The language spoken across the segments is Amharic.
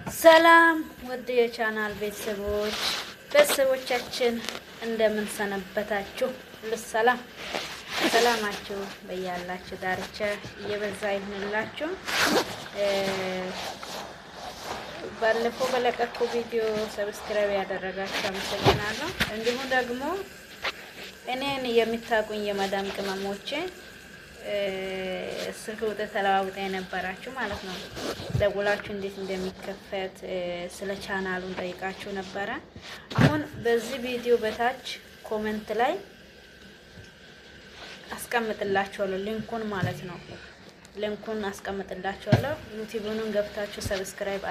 ሰላም ወደ የቻናል ቤተሰቦቻችን እንደምን ሰነበታችሁ? ሰላም ሰላማችሁ በያላችሁ ዳርቻ እየበዛ ይሁንላችሁ። ባለፈው በለቀኩ ቪዲዮ ሰብስክራይብ ያደረጋችሁ አመሰግናለሁ። እንዲሁም ደግሞ እኔን የምታውቁኝ የመዳም ቅመሞቼ ስልክ ቁጥር ተለዋውጣ የነበራችሁ ማለት ነው። ደውላችሁ እንዴት እንደሚከፈት ስለ ቻናሉን ጠይቃችሁ ነበረ። አሁን በዚህ ቪዲዮ በታች ኮሜንት ላይ አስቀምጥላችኋለሁ ሊንኩን ማለት ነው። ሊንኩን አስቀምጥላችኋለሁ። ዩቲዩብኑን ገብታችሁ ሰብስክራይብ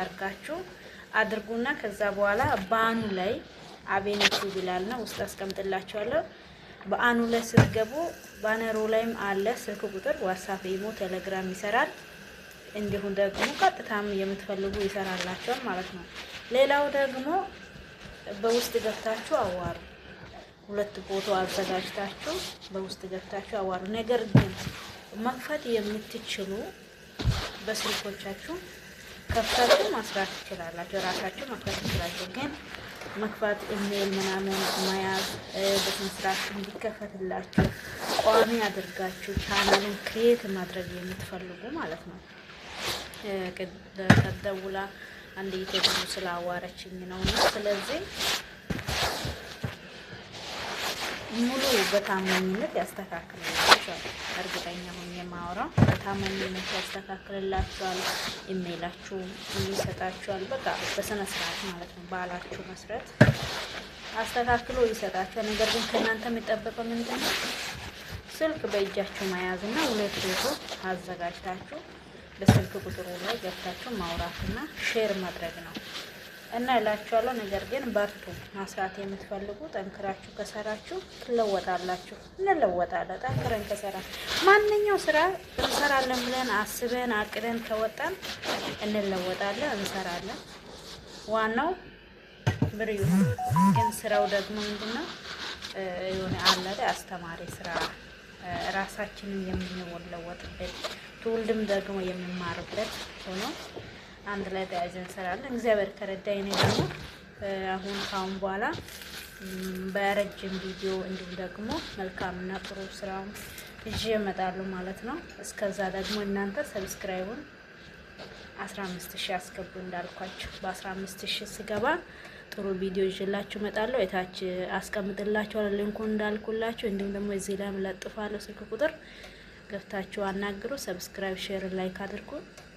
አድርጉና ከዛ በኋላ ባኑ ላይ አቤኔቱ ይላልና ውስጥ አስቀምጥላችኋለሁ። በአኑ ላይ ስትገቡ ባነሩ ላይም አለ ስልክ ቁጥር፣ ዋትስአፕ፣ ኢሞ፣ ቴሌግራም ይሰራል። እንዲሁም ደግሞ ቀጥታም የምትፈልጉ ይሰራላችኋል ማለት ነው። ሌላው ደግሞ በውስጥ ገብታችሁ አዋሩ። ሁለት ፎቶ አዘጋጅታችሁ በውስጥ ገብታችሁ አዋሩ። ነገር ግን መክፈት የምትችሉ በስልኮቻችሁ ከፍታችሁ ማስራት ትችላላችሁ። ራሳችሁ መክፈት ትችላላችሁ። ግን መክፈት ኢሜል ምናምን መያዝ በስነ ስርዓት እንዲከፈትላችሁ ቋሚ አድርጋችሁ ቻናልን ክሬት ማድረግ የምትፈልጉ ማለት ነው። ከደውላ አንድ ይተዱ ስላዋረችኝ ነውና ስለዚህ ሙሉ በታማኝነት ያስተካክልላችኋል። እርግጠኛ ሆኜ የማወራው በታማኝነት ያስተካክልላችኋል። ኢሜይላችሁ ይሰጣችኋል። በቃ በስነ ስርዓት ማለት ነው። ባላችሁ መስረት አስተካክሎ ይሰጣችኋል። ነገር ግን ከእናንተ የሚጠበቀው ምንድነው? ስልክ በእጃችሁ መያዝና ሁለት ፎቶ አዘጋጅታችሁ በስልክ ቁጥሩ ላይ ገብታችሁ ማውራትና ሼር ማድረግ ነው እና እላችኋለሁ። ነገር ግን በርቱ። ማስራት የምትፈልጉ ጠንክራችሁ ከሰራችሁ ትለወጣላችሁ። እንለወጣለን። ጠንክረን ከሰራን ማንኛው ስራ እንሰራለን ብለን አስበን አቅደን ከወጣን እንለወጣለን፣ እንሰራለን። ዋናው ብር ይሁን። ግን ስራው ደግሞ ምንድነው? የሆነ አለደ አስተማሪ ስራ ራሳችንን የምንለወጥበት ትውልድም ደግሞ የሚማርበት ሆኖ አንድ ላይ ተያይዘን እንሰራለን። እግዚአብሔር ከረዳኝ እኔ ደግሞ አሁን ካሁን በኋላ በረጅም ቪዲዮ እንዲሁም ደግሞ መልካምና ጥሩ ስራውን ይዤ እመጣለሁ ማለት ነው። እስከዛ ደግሞ እናንተ ሰብስክራይቡን 15000 አስገቡ እንዳልኳችሁ። በ15000 ስገባ ጥሩ ቪዲዮ ይዤላችሁ እመጣለሁ። እታች አስቀምጥላችኋለሁ ሊንኩን እንዳልኩላችሁ። እንዲሁም ደግሞ እዚህ ላይ ለጥፋለሁ ስልክ ቁጥር ገብታችሁ አናግሩ። ሰብስክራይብ፣ ሼር፣ ላይክ አድርጉ።